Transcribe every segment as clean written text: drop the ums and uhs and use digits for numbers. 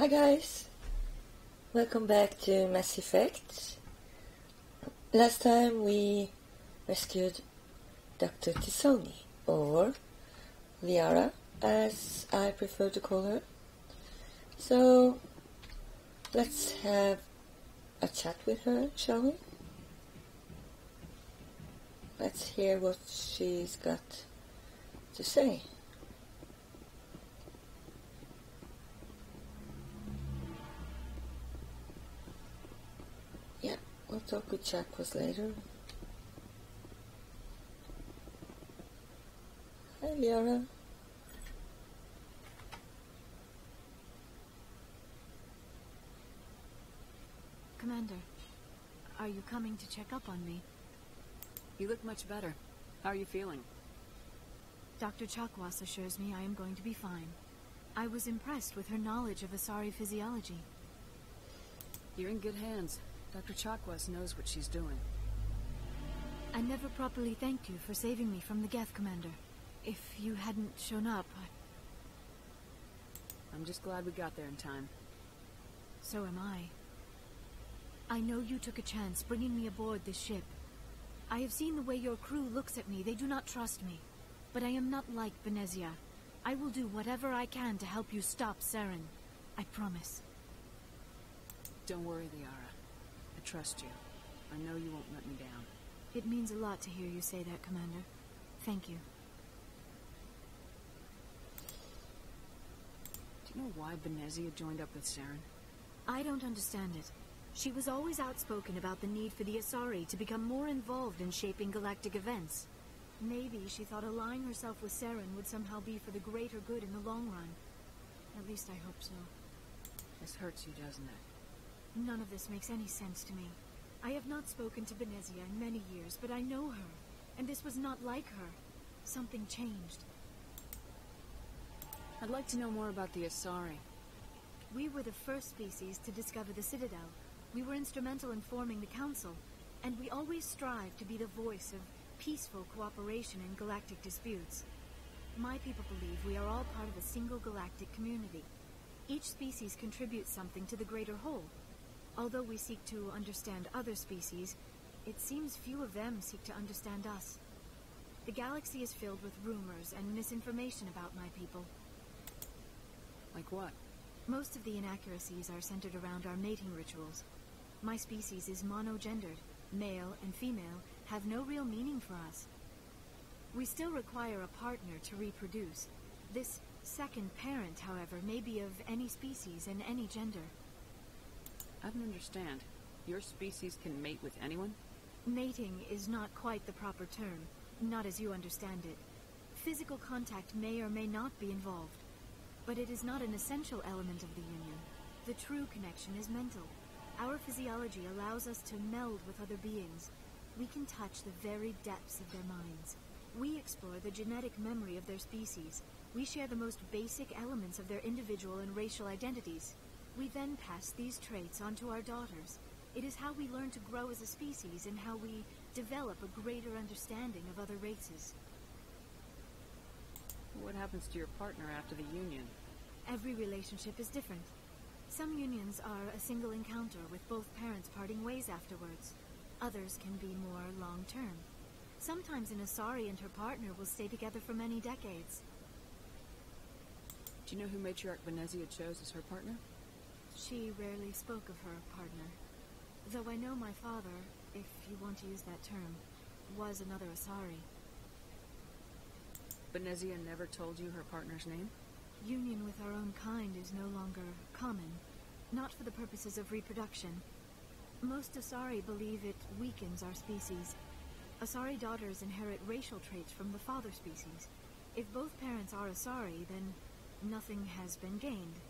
Hi guys, welcome back to Mass Effect. Last time we rescued Dr. Tisoni, or Liara as I prefer to call her. So let's have a chat with her, shall we? Let's hear what she's got to say. Yeah, we'll talk with Chakwas later. Hi, Liara. Commander, are you coming to check up on me? You look much better. How are you feeling? Dr. Chakwas assures me I am going to be fine. I was impressed with her knowledge of Asari physiology. You're in good hands. Dr. Chakwas knows what she's doing. I never properly thanked you for saving me from the Geth, Commander. If you hadn't shown up, I'm just glad we got there in time. So am I. I know you took a chance bringing me aboard this ship. I have seen the way your crew looks at me. They do not trust me. But I am not like Benezia. I will do whatever I can to help you stop Saren. I promise. Don't worry, Liara. I trust you. I know you won't let me down. It means a lot to hear you say that, Commander. Thank you. Do you know why Benezia joined up with Saren? I don't understand it. She was always outspoken about the need for the Asari to become more involved in shaping galactic events. Maybe she thought allying herself with Saren would somehow be for the greater good in the long run. At least I hope so. This hurts you, doesn't it? None of this makes any sense to me. I have not spoken to Benezia in many years, but I know her. And this was not like her. Something changed. I'd like to know more about the Asari. We were the first species to discover the Citadel. We were instrumental in forming the Council, and we always strive to be the voice of peaceful cooperation in galactic disputes. My people believe we are all part of a single galactic community. Each species contributes something to the greater whole. Although we seek to understand other species, it seems few of them seek to understand us. The galaxy is filled with rumors and misinformation about my people. Like what? Most of the inaccuracies are centered around our mating rituals. My species is monogendered. Male and female have no real meaning for us. We still require a partner to reproduce. This second parent, however, may be of any species and any gender. I don't understand. Your species can mate with anyone? Mating is not quite the proper term, not as you understand it. Physical contact may or may not be involved, but it is not an essential element of the union. The true connection is mental. Our physiology allows us to meld with other beings. We can touch the very depths of their minds. We explore the genetic memory of their species. We share the most basic elements of their individual and racial identities. We then pass these traits on to our daughters. It is how we learn to grow as a species and how we develop a greater understanding of other races. What happens to your partner after the union? Every relationship is different. Some unions are a single encounter with both parents parting ways afterwards. Others can be more long-term. Sometimes an Asari and her partner will stay together for many decades. Do you know who Matriarch Benezia chose as her partner? She rarely spoke of her partner. Though I know my father, if you want to use that term, was another Asari. Benezia never told you her partner's name? Union with our own kind is no longer common, not for the purposes of reproduction. Most Asari believe it weakens our species. Asari daughters inherit racial traits from the father species. If both parents are Asari, then nothing has been gained,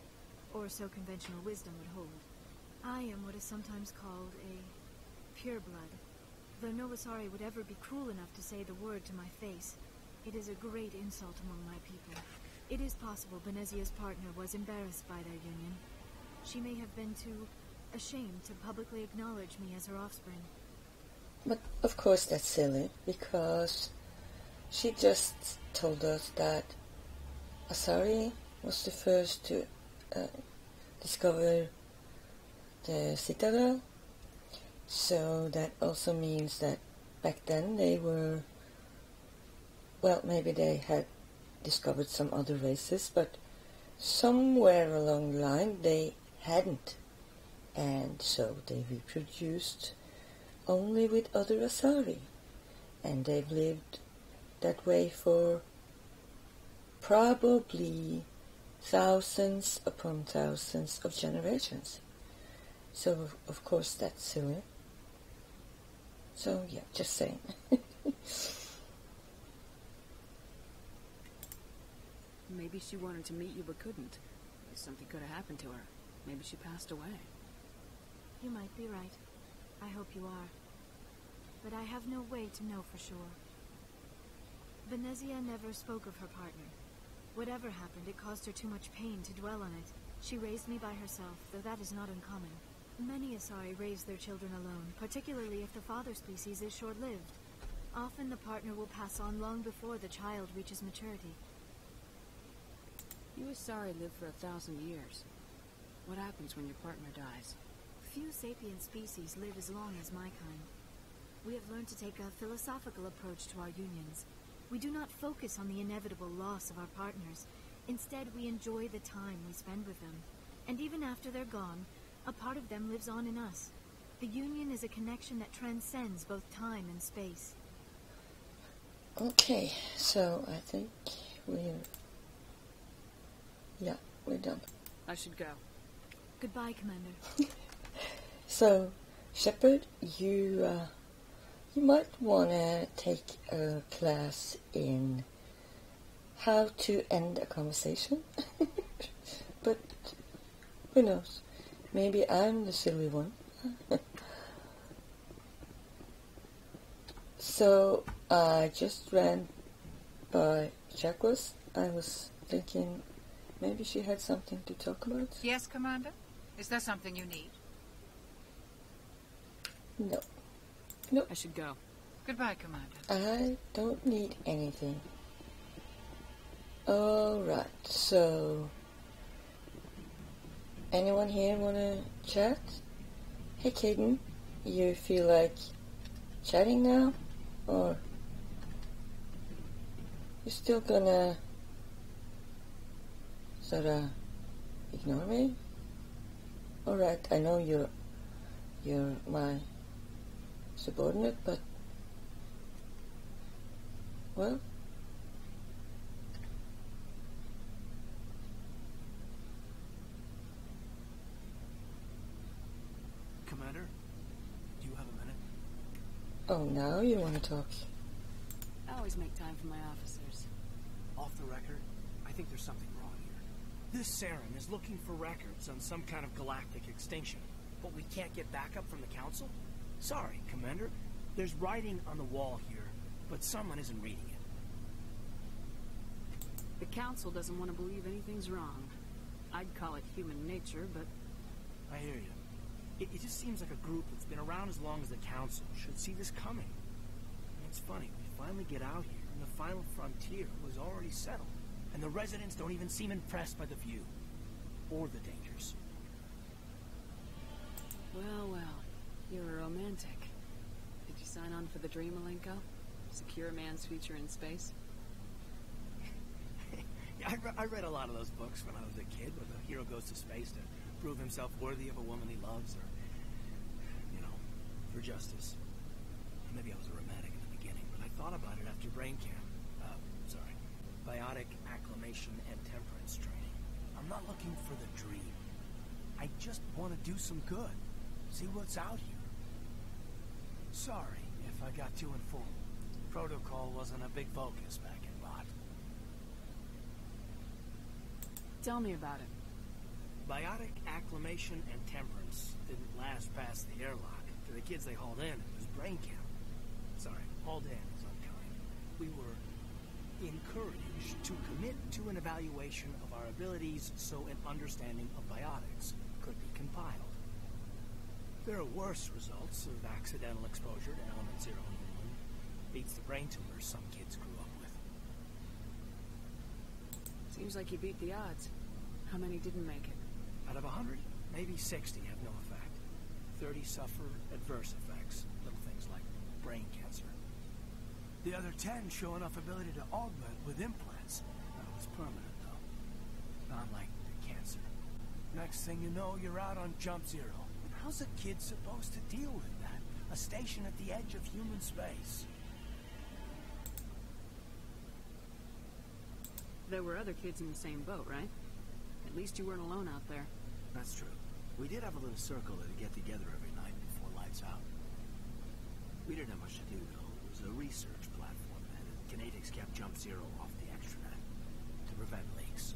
or so conventional wisdom would hold. I am what is sometimes called a pureblood. Though no Asari would ever be cruel enough to say the word to my face, it is a great insult among my people. It is possible Benezia's partner was embarrassed by their union. She may have been too ashamed to publicly acknowledge me as her offspring. But of course that's silly, because she just told us that Asari was the first to discover the Citadel. So that also means that back then they were, well, maybe they had discovered some other races, but somewhere along the line they hadn't. And so they reproduced only with other Asari. And they've lived that way for probably thousands upon thousands of generations. So of course that's silly. So yeah, just saying. Maybe she wanted to meet you but couldn't. Something could have happened to her. Maybe she passed away. You might be right. I hope you are. But I have no way to know for sure. Venezia never spoke of her partner. Whatever happened, it caused her too much pain to dwell on it. She raised me by herself, though that is not uncommon. Many Asari raise their children alone, particularly if the father species is short-lived. Often the partner will pass on long before the child reaches maturity. You Asari live for 1,000 years. What happens when your partner dies? Few sapient species live as long as my kind. We have learned to take a philosophical approach to our unions. We do not focus on the inevitable loss of our partners. Instead, we enjoy the time we spend with them. And even after they're gone, a part of them lives on in us. The union is a connection that transcends both time and space. Okay, so I think we're done. I should go. Goodbye, Commander. So, Shepard, you might want to take a class in how to end a conversation. But who knows? Maybe I'm the silly one. So I just ran by Jacqueline. I was thinking maybe she had something to talk about. Yes, Commander? Is there something you need? No. Nope. I should go. Goodbye, Commander. I don't need anything. Alright, so anyone here wanna chat? Hey Caden, you feel like chatting now? Or you're still gonna sorta ignore me? Alright, I know you're my subordinate, but well, Commander, do you have a minute? oh, now you want to talk. I always make time for my officers. Off the record, I think there's something wrong here. This Saren is looking for records on some kind of galactic extinction, but we can't get backup from the Council? Sorry, Commander. There's writing on the wall here, but someone isn't reading it. The Council doesn't want to believe anything's wrong. I'd call it human nature, but... I hear you. It just seems like a group that's been around as long as the Council should see this coming. And it's funny, we finally get out here, and the final frontier was already settled. And the residents don't even seem impressed by the view. Or the dangers. Well, well. You're a romantic. Did you sign on for the dream, Malenko? Secure a man's future in space? Yeah, I read a lot of those books when I was a kid, where the hero goes to space to prove himself worthy of a woman he loves, or, you know, for justice. Maybe I was a romantic in the beginning, but I thought about it after brain camp. Biotic acclimation and temperance training. I'm not looking for the dream. I just want to do some good. See what's out here. Sorry if I got too informal. Protocol wasn't a big focus back in Bot. Tell me about it. Biotic acclimation and temperance didn't last past the airlock. To the kids they hauled in, it was brain camp. Sorry, hauled in is unkind. We were encouraged to commit to an evaluation of our abilities so an understanding of biotics could be compiled. There are worse results of accidental exposure to element 0 and 1. Beats the brain tumors some kids grew up with. Seems like you beat the odds. How many didn't make it? Out of 100, maybe 60 have no effect. 30 suffer adverse effects, little things like brain cancer. The other 10 show enough ability to augment with implants. None of it's permanent, though. Not like the cancer. Next thing you know, you're out on Jump Zero. How's a kid supposed to deal with that? A station at the edge of human space. There were other kids in the same boat, right? At least you weren't alone out there. That's true. We did have a little circle that would get together every night before lights out. We didn't have much to do, though. It was a research platform, and Kinetics kept Jump Zero off the extranet to prevent leaks.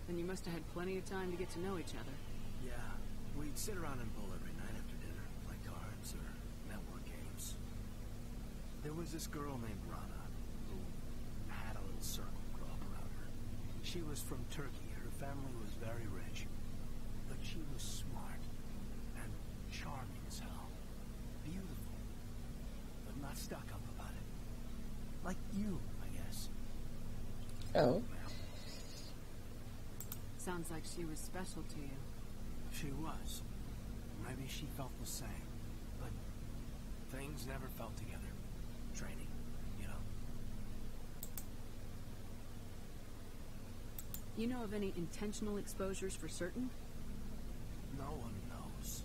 Then you must have had plenty of time to get to know each other. Yeah, we'd sit around and bowl every night after dinner, play cards or network games. There was this girl named Rana who had a little circle grow up around her. She was from Turkey. Her family was very rich, but she was smart and charming as hell. Beautiful, but not stuck up about it. Like you, I guess. Oh. Sounds like she was special to you. She was. Maybe she felt the same, but things never felt together. Training, you know. You know of any intentional exposures for certain? No one knows.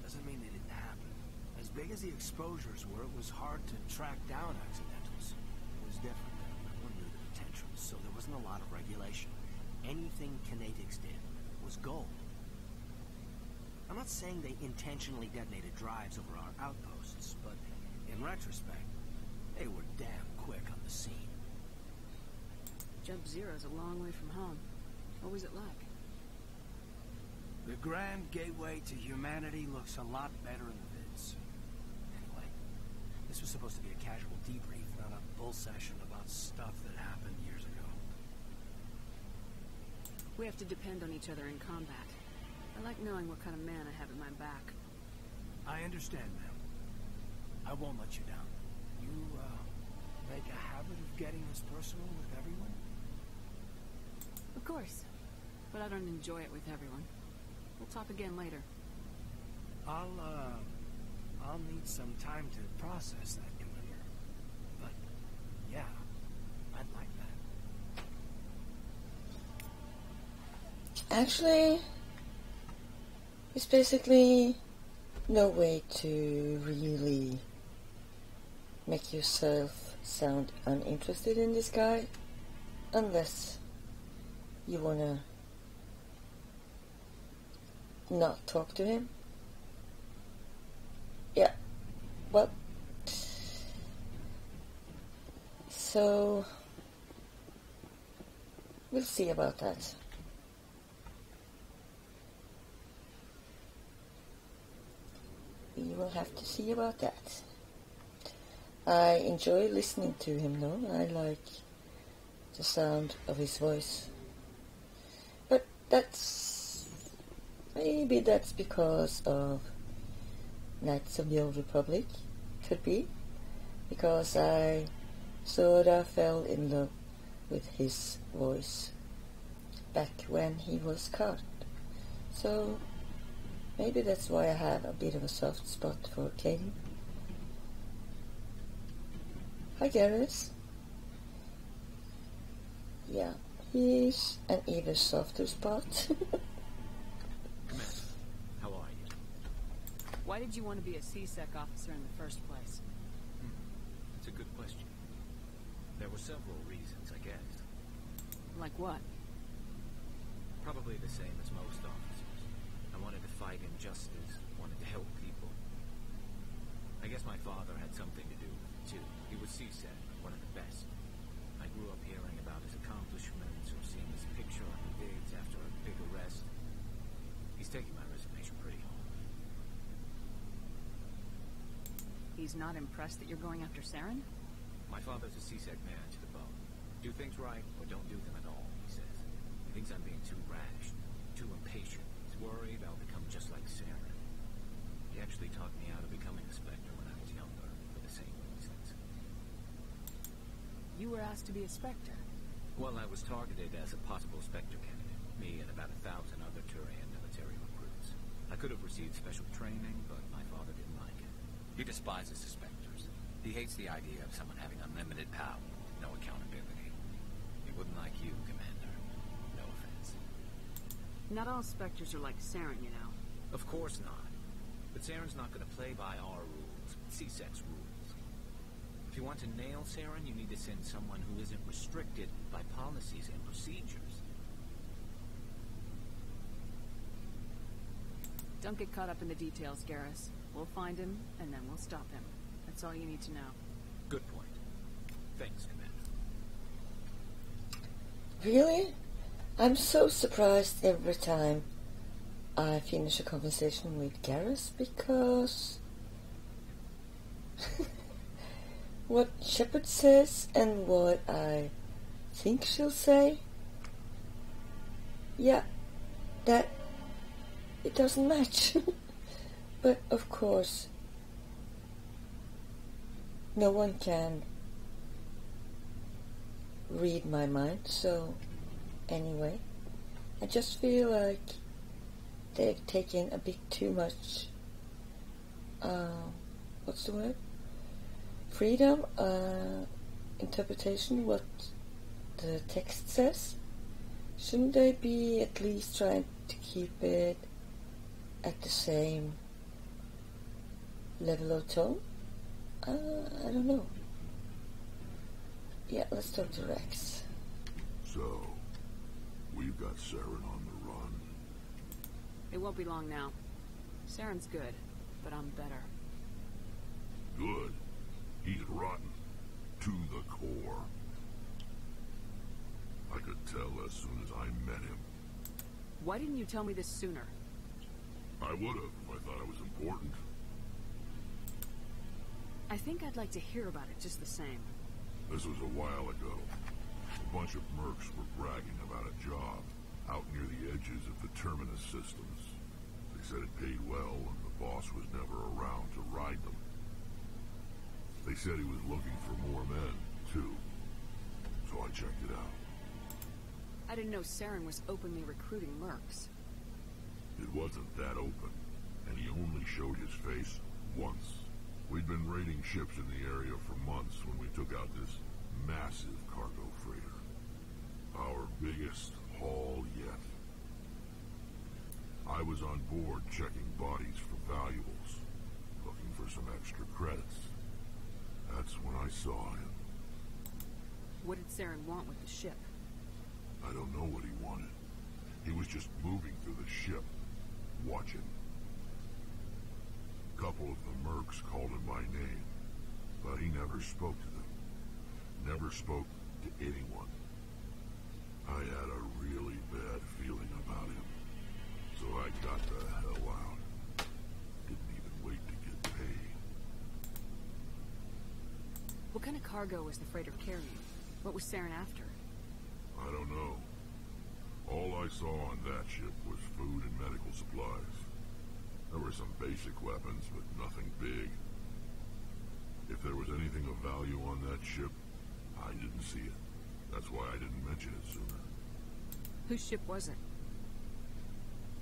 Doesn't mean they didn't happen. As big as the exposures were, it was hard to track down accidentals. It was different. Everyone knew the potential, so there wasn't a lot of regulation. Anything Kinetics did was gold. I'm not saying they intentionally detonated drives over our outposts, but in retrospect, they were damn quick on the scene. Jump Zero's a long way from home. What was it like? The grand gateway to humanity looks a lot better in the vids. Anyway, this was supposed to be a casual debrief, not a bull session about stuff that happened years ago. We have to depend on each other in combat. I like knowing what kind of man I have at my back. I understand, ma'am. I won't let you down. You, make a habit of getting this personal with everyone? Of course. But I don't enjoy it with everyone. We'll talk again later. I'll need some time to process that, Commander. But, yeah, I'd like that. Actually, it's basically no way to really make yourself sound uninterested in this guy, unless you wanna not talk to him. Yeah, well, so we'll see about that. We will have to see about that. I enjoy listening to him though. I like the sound of his voice. But maybe that's because of Knights of the Old Republic. Could be. Because I sorta fell in love with his voice back when he was caught. So maybe that's why I have a bit of a soft spot for Katie. Hi Garrus. Yeah, he's an even softer spot. Commander, how are you? Why did you want to be a C-Sec officer in the first place? It's a good question. There were several reasons, I guess. Like what? Probably the same as most officers. I wanted to fight injustice, wanted to help people. I guess my father had something to do with it, too. He was CSAT, one of the best. I grew up hearing about his accomplishments or seeing his picture on the vids after a big arrest. He's taking my resignation pretty hard. He's not impressed that you're going after Saren? My father's a CSAC man to the bone. Do things right or don't do them at all, he says. He thinks I'm being too rash, too impatient. He's worried I'll become just like Saren. He actually talked me out of becoming a Spectre when I was younger, for the same reasons. You were asked to be a Spectre. Well, I was targeted as a possible Spectre candidate. me and about 1,000 other Turian military recruits. I could have received special training, but my father didn't like it. He despises the Spectres. He hates the idea of someone having unlimited power, no accountability. He wouldn't like you, Commander. No offense. Not all Spectres are like Saren, you know. Of course not. But Saren's not going to play by our rules, CSEC's rules. If you want to nail Saren, you need to send someone who isn't restricted by policies and procedures. Don't get caught up in the details, Garrus. We'll find him, and then we'll stop him. That's all you need to know. Good point. Thanks, Commander. Really? I'm so surprised every time I finish a conversation with Garrus, because what Shepard says and what I think she'll say, yeah, that it doesn't match. But of course, no one can read my mind, so anyway, I just feel like they've taken a bit too much, what's the word? Freedom, interpretation, what the text says. Shouldn't they be at least trying to keep it at the same level of tone? I don't know. Yeah, let's talk to Rex. So, we've got Saren on the run. It won't be long now. Saren's good, but I'm better. Good. He's rotten. To the core. I could tell as soon as I met him. Why didn't you tell me this sooner? I would have if I thought it was important. I think I'd like to hear about it just the same. This was a while ago. A bunch of mercs were bragging about a job out near the edges of the Terminus systems. They said it paid well and the boss was never around to ride them. They said he was looking for more men, too. So I checked it out. I didn't know Saren was openly recruiting mercs. It wasn't that open, and he only showed his face once. We'd been raiding ships in the area for months when we took out this massive cargo freighter. Our biggest haul yet. I was on board checking bodies for valuables, looking for some extra credits. That's when I saw him. What did Saren want with the ship? I don't know what he wanted. He was just moving through the ship, watching. A couple of the mercs called him by name, but he never spoke to them. Never spoke to anyone. I had a really bad feeling about him, so I got the hell out. Didn't even wait to get paid. What kind of cargo was the freighter carrying? What was Saren after? I don't know. All I saw on that ship was food and medical supplies. There were some basic weapons, but nothing big. If there was anything of value on that ship, I didn't see it. That's why I didn't mention it sooner. Whose ship was it?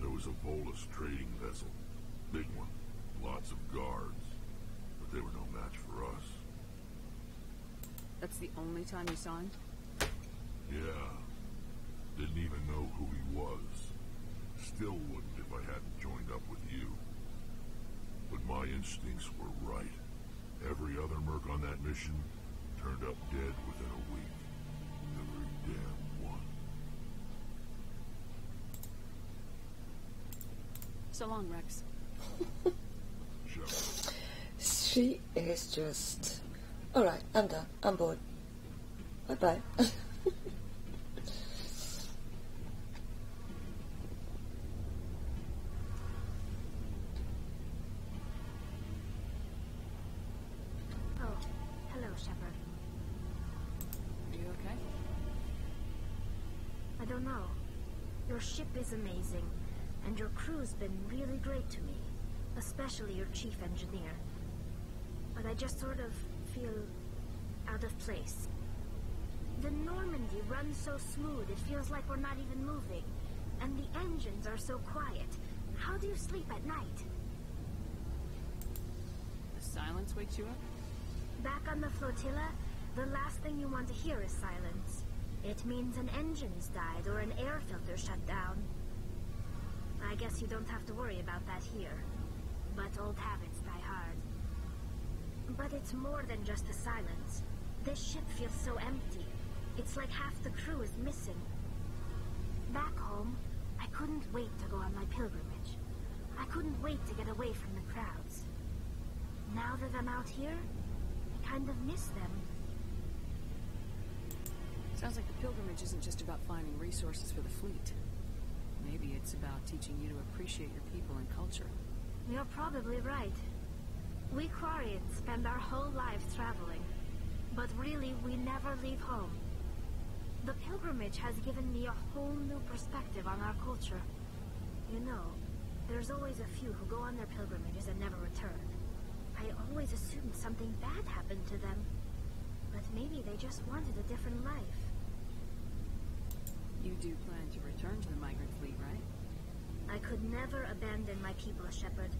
There was a Volus trading vessel. Big one. Lots of guards. But they were no match for us. That's the only time you saw him? Yeah. Didn't even know who he was. Still wouldn't if I hadn't joined up with you. But my instincts were right. Every other merc on that mission turned up dead within a week. Every damn one. So long, Rex. Shepard. She is just... Alright, I'm done. I'm bored. Bye-bye. Oh, hello, Shepard. Are you okay? I don't know. Your ship is amazing, and your crew's been really great to me, especially your chief engineer. But I just sort of feel out of place. The Normandy runs so smooth, it feels like we're not even moving. And the engines are so quiet. How do you sleep at night? The silence wakes you up? Back on the flotilla, the last thing you want to hear is silence. It means an engine's died or an air filter shut down. I guess you don't have to worry about that here. But old habits die hard. But it's more than just the silence. This ship feels so empty. It's like half the crew is missing. Back home, I couldn't wait to go on my pilgrimage. I couldn't wait to get away from the crowds. Now that I'm out here, I kind of miss them. Sounds like the pilgrimage isn't just about finding resources for the fleet. Maybe it's about teaching you to appreciate your people and culture. You're probably right. We Quarians spend our whole lives traveling, but really we never leave home. The pilgrimage has given me a whole new perspective on our culture. You know, there's always a few who go on their pilgrimages and never return. I always assumed something bad happened to them, but maybe they just wanted a different life. You do plan to return to the migrant fleet, right? I could never abandon my people, Shepard.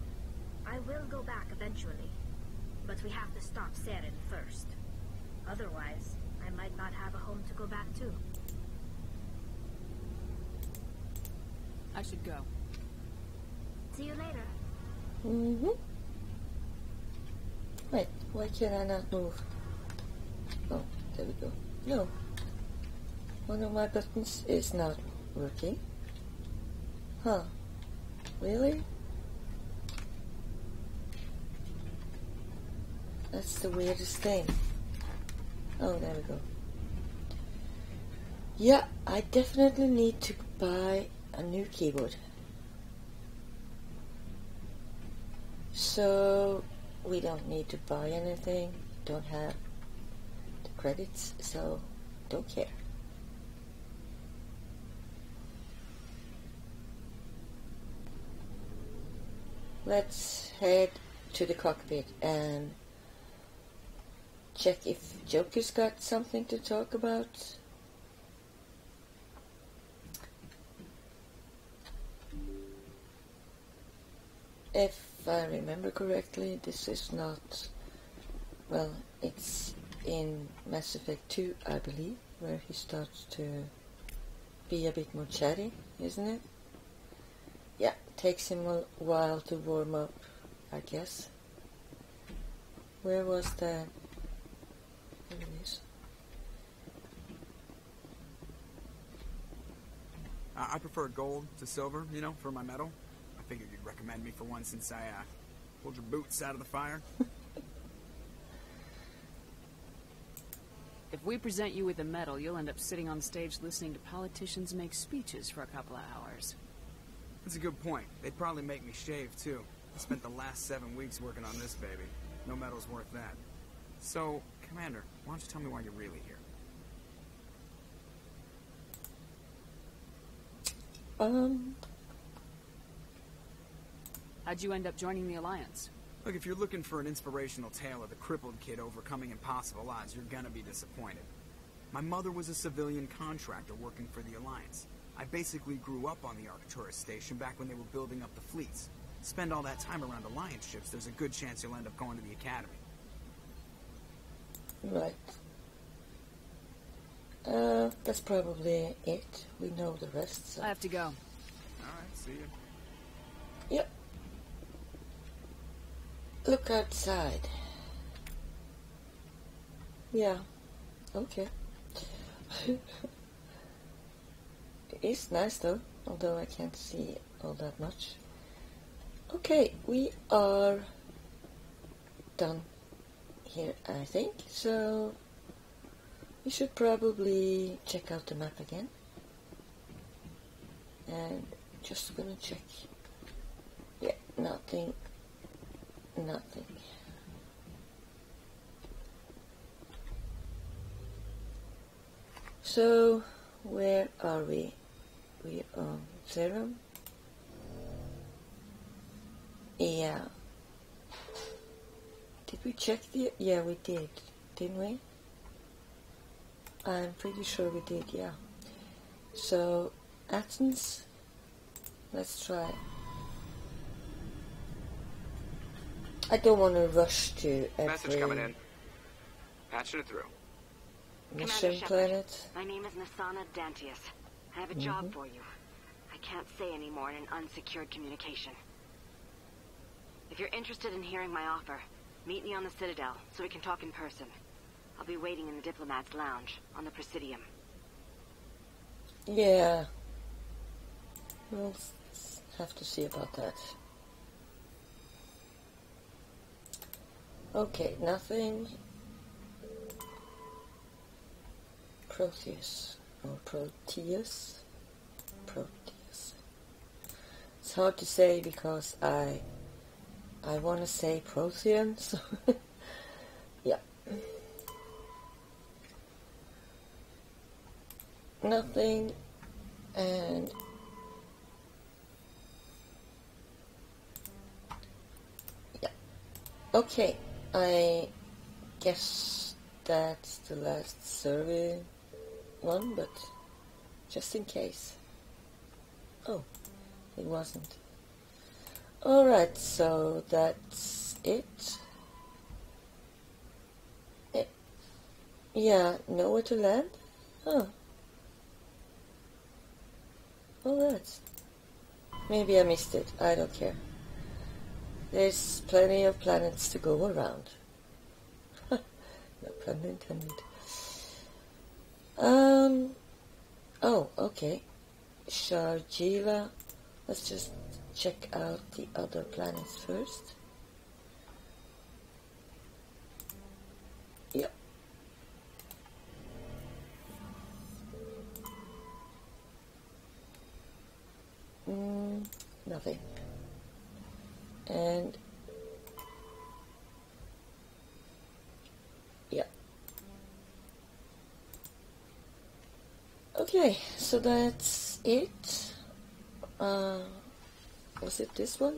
I will go back eventually, but we have to stop Saren first. Otherwise, I might not have a home to go back to. I should go. See you later. Mm-hmm. Wait, why can I not move? Oh, there we go. No. One of my buttons is not working. Huh. Really? That's the weirdest thing. Oh, there we go. Yeah, I definitely need to buy a new keyboard. So, we don't need to buy anything. Don't have the credits, so don't care. Let's head to the cockpit and check if Joker's got something to talk about. If I remember correctly, this is not, well, it's in Mass Effect 2, I believe, where he starts to be a bit more chatty, isn't it? Yeah, takes him a while to warm up, I guess. Where was that? There it is. I prefer gold to silver, you know, for my medal. I figured you'd recommend me for one since I pulled your boots out of the fire. If we present you with a medal, you'll end up sitting on stage listening to politicians make speeches for a couple of hours. That's a good point. They'd probably make me shave, too. I spent the last 7 weeks working on this baby. No medal's worth that. So, Commander, why don't you tell me why you're really here? How'd you end up joining the Alliance? Look, if you're looking for an inspirational tale of the crippled kid overcoming impossible odds, you're gonna be disappointed. My mother was a civilian contractor working for the Alliance. I basically grew up on the Arcturus station back when they were building up the fleets. Spend all that time around Alliance ships, there's a good chance you'll end up going to the Academy. Right. That's probably it. We know the rest, so. I have to go. Alright, see you. Yep. Look outside. Yeah. Okay. It's nice though, although I can't see all that much. Okay, we are done here, I think. So we should probably check out the map again. And just gonna check. Yeah, nothing. Nothing. So, where are we? We are on Serum. Yeah. Did we check the... Yeah, we did. Didn't we? I'm pretty sure we did, yeah. So, Athens let's try. I don't want to rush to every Message coming in. Patching it through. mission Commander planet. Shepard, my name is Nasana Dantius. I have a job for you. I can't say any more in an unsecured communication. If you're interested in hearing my offer, meet me on the Citadel so we can talk in person. I'll be waiting in the Diplomat's Lounge on the Presidium. Yeah. We'll have to see about that. Okay, nothing. Proteus. Or Proteus. Proteus. It's hard to say because I want to say Prothean, so yeah. Nothing, and yeah. Okay, I guess that's the last survey one, but just in case. Oh, it wasn't. Alright, so that's it. Yeah, nowhere to land? Huh. Alright. Maybe I missed it, I don't care. There's plenty of planets to go around. No pun intended. Oh, okay. Sharjila. Let's just check out the other planets first. Yep. Nothing. And yeah. Okay, so that's it. Was it this one?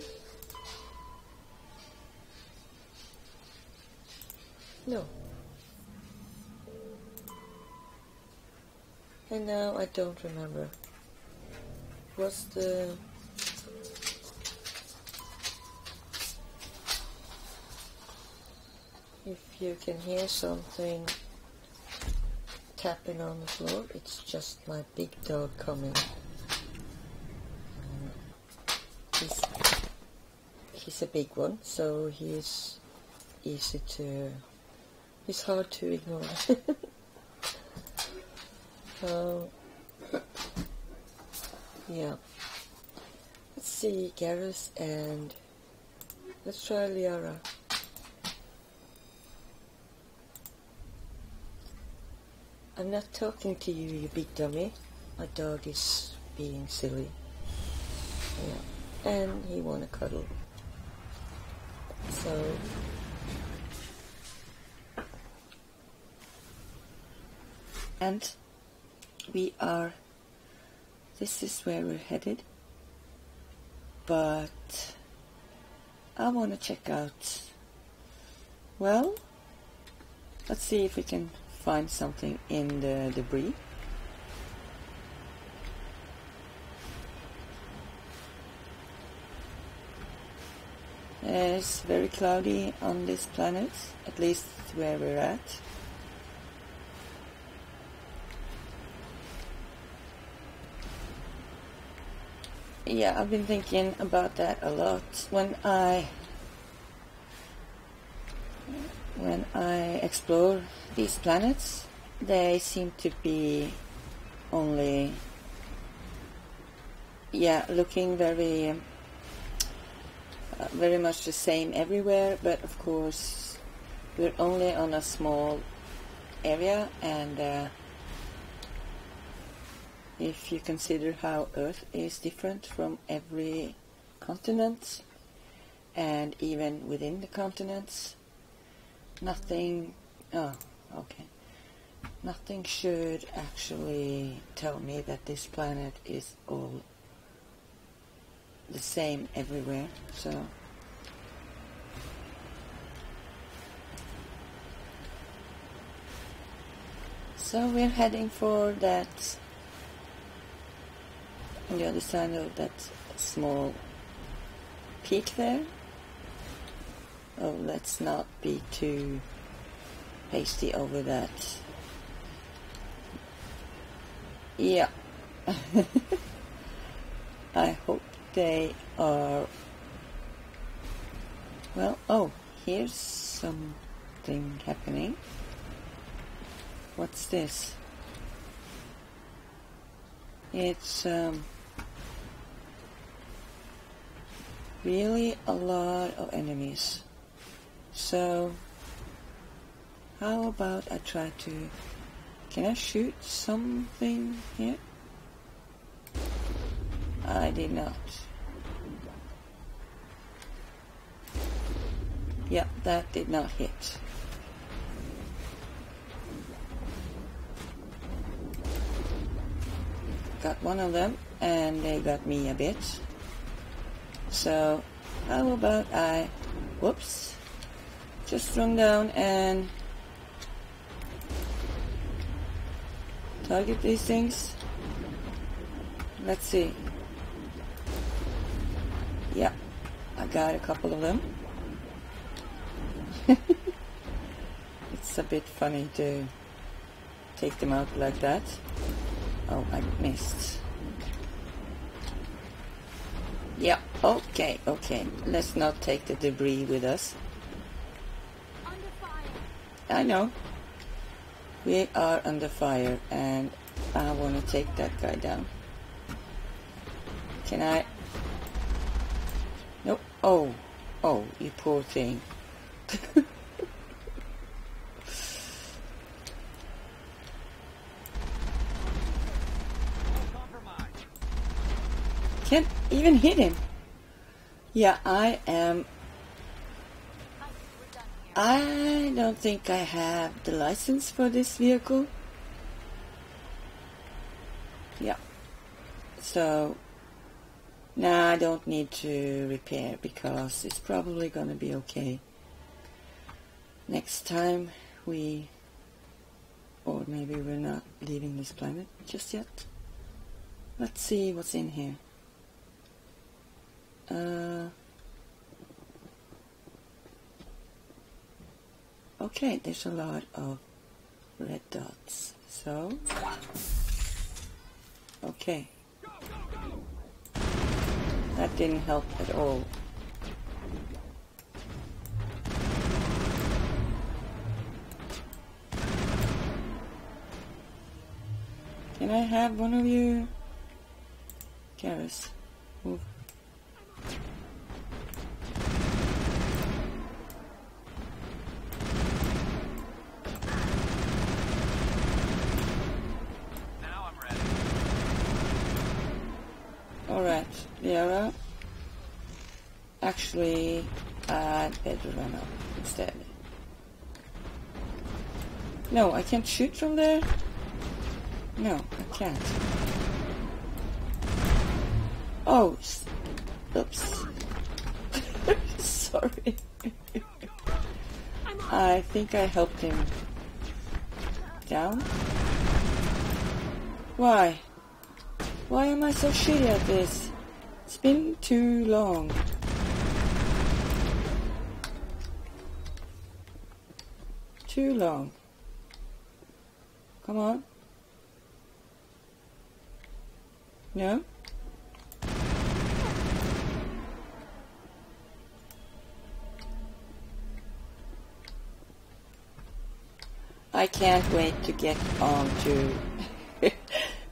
No. And now I don't remember. Was the... If you can hear something tapping on the floor, it's just my big dog coming. He's a big one, so he's hard to ignore. Yeah. Let's see, Garrus, and let's try Liara. I'm not talking to you, you big dummy. My dog is being silly. Yeah. And he wanna cuddle. So and this is where we're headed, but I want to check out, well, let's see if we can find something in the debris. It's very cloudy on this planet, at least where we're at. Yeah, I've been thinking about that a lot. When I explore these planets, they seem to be only, yeah, looking very much the same everywhere, but of course we're only on a small area, and if you consider how Earth is different from every continent, and even within the continents, nothing should actually tell me that this planet is all the same everywhere. So we're heading for that on the other side of that small peak there. Oh, let's not be too hasty over that. Yeah. I hope they are... Well, oh, here's something happening. What's this? It's really a lot of enemies. So how about I try to... Can I shoot something here? I did not. Yeah, that did not hit. Got one of them, and they got me a bit. So how about I... Whoops. Just run down and target these things. Let's see. Yeah, I got a couple of them. It's a bit funny to take them out like that. Oh, I missed. Yeah, okay. Let's not take the debris with us. Under fire. I know. We are under fire, and I want to take that guy down. Can I? Nope. Oh, you poor thing. Can't even hit him. Yeah, I don't think I have the license for this vehicle. Yeah. So now I don't need to repair because it's probably gonna be okay. Next time or maybe we're not leaving this planet just yet. Let's see what's in here. Okay, there's a lot of red dots. So, okay. That didn't help at all. Can I have one of you? Garrus, move. Alright, Liara. Actually, I'd better run up instead. No, I can't shoot from there? No, I can't. Oh, oops. Sorry. I think I helped him down. Why? Why am I so shitty at this? It's been too long. Too long. Come on. No? I can't wait to get on to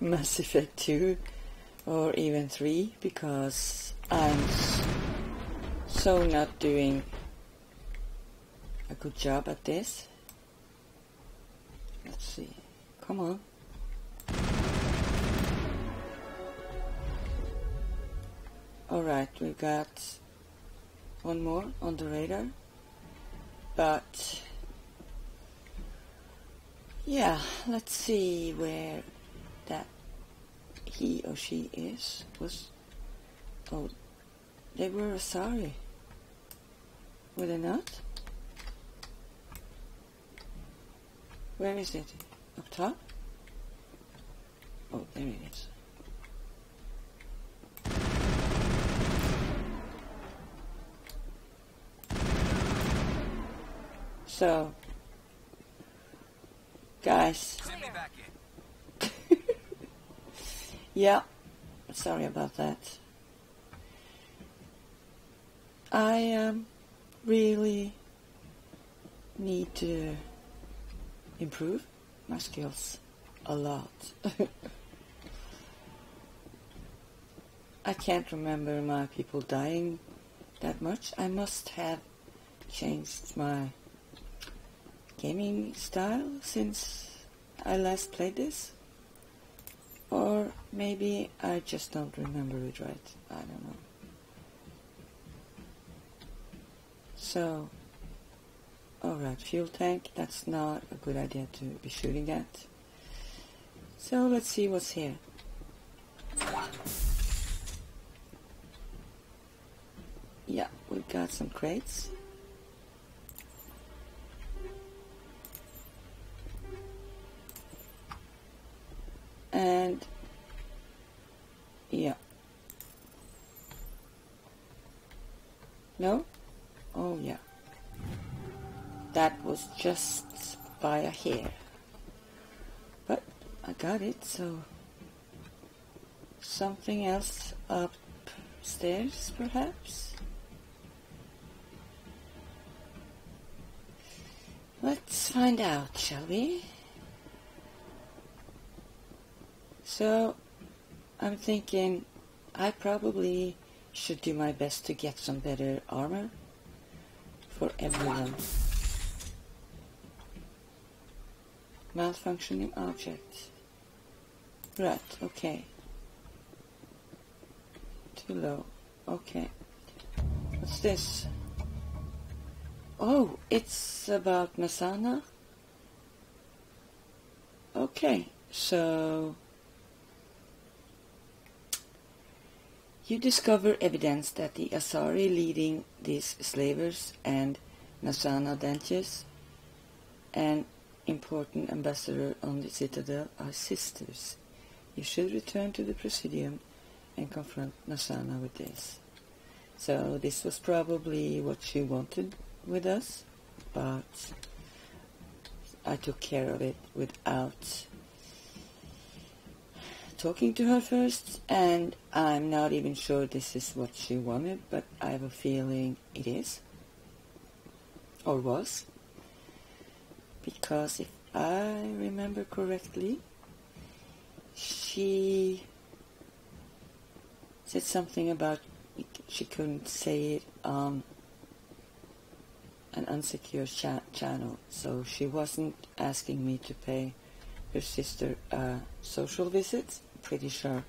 Mass Effect 2 or even 3 because I'm so not doing a good job at this. Let's see. Come on. Alright, we got one more on the radar. But yeah, let's see where that he or she is. Oh, they were Asari. Were they not? Where is it? Up top? Oh, there it is. So, guys. Send me back in. Yeah, sorry about that. I really need to improve my skills a lot. I can't remember my people dying that much. I must have changed my gaming style since I last played this. Or maybe I just don't remember it right. I don't know. So, alright, fuel tank. That's not a good idea to be shooting at. So let's see what's here. Yeah, we've got some crates. And yeah. No? Oh yeah. That was just by a hair. But I got it, so something else upstairs perhaps? Let's find out, shall we? So, I'm thinking I probably should do my best to get some better armor for everyone. Malfunctioning object. Right, okay. Too low. Okay. What's this? Oh, it's about Masana? Okay, so you discover evidence that the Asari leading these slavers and Nasana Dentius, an important ambassador on the Citadel, are sisters. You should return to the Presidium and confront Nasana with this. So this was probably what she wanted with us, but I took care of it without talking to her first, and I'm not even sure this is what she wanted, but I have a feeling it is, or was, because if I remember correctly, she said something about she couldn't say it on an unsecure channel, so she wasn't asking me to pay her sister a social visit, pretty sure.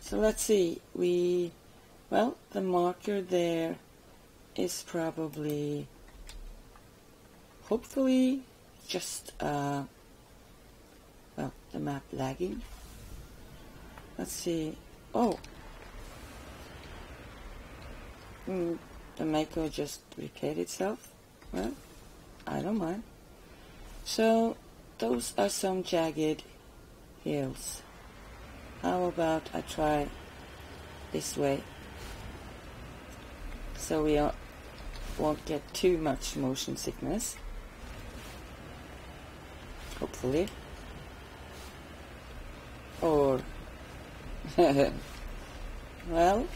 So let's see, well, the marker there is probably, hopefully, just, well, the map lagging. Let's see, oh, the Mako just repaired itself. Well, I don't mind. So, those are some jagged hills. How about I try this way, so we won't get too much motion sickness, hopefully, or well,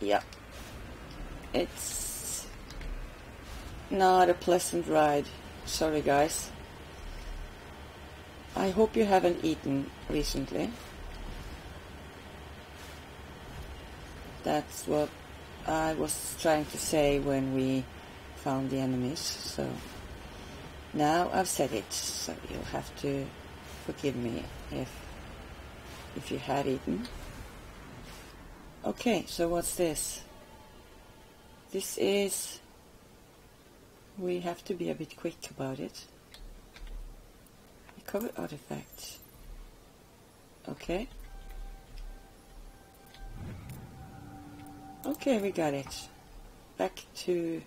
yeah, it's not a pleasant ride. Sorry guys. I hope you haven't eaten recently. That's what I was trying to say when we found the enemies, so now I've said it, so you'll have to forgive me if you had eaten. Okay, so what's this? This is, we have to be a bit quick about it. Recover artifact. Okay. Okay, we got it. Back to,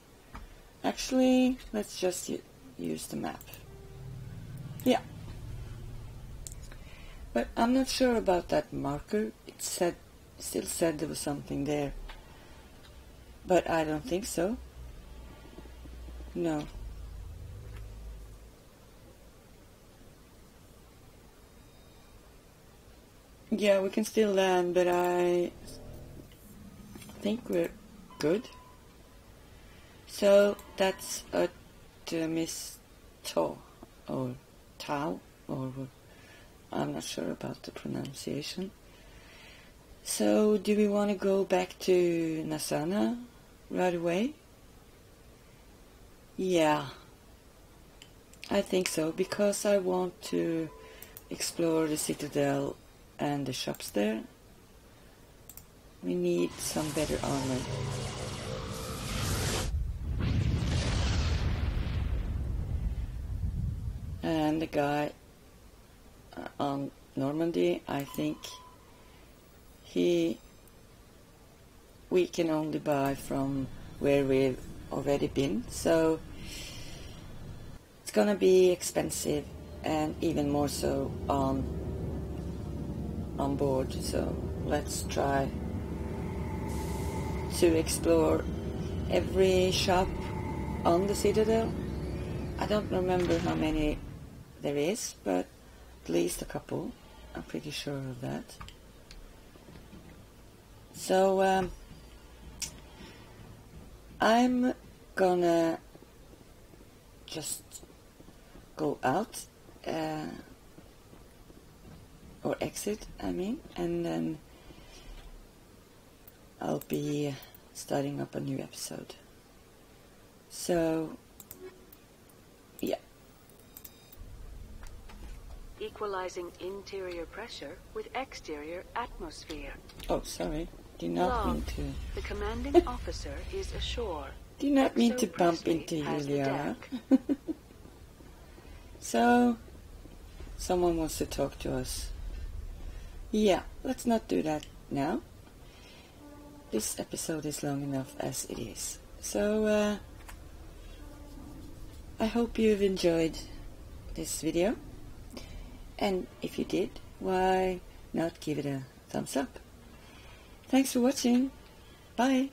actually, let's just use the map. Yeah. But I'm not sure about that marker. It said still said there was something there. But I don't think so. No. Yeah, we can still land, but I think we're good. So that's a Miss To or Tau, or I'm not sure about the pronunciation. So do we want to go back to Nasana right away? Yeah, I think so, because I want to explore the Citadel and the shops there. We need some better armor. And the guy on Normandy, I think we can only buy from where we've already been, so it's gonna be expensive, and even more so on board. So let's try to explore every shop on the Citadel. I don't remember how many there is, but at least a couple. I'm pretty sure of that. So I'm gonna just go out or exit, I mean, and then I'll be starting up a new episode. So yeah. Equalizing interior pressure with exterior atmosphere. Oh, sorry. Did not mean to. The commanding officer is ashore. Did not mean to bump into you, Liara. So, someone wants to talk to us. Yeah, let's not do that now. This episode is long enough as it is. So, I hope you've enjoyed this video. And if you did, why not give it a thumbs up? Thanks for watching. Bye.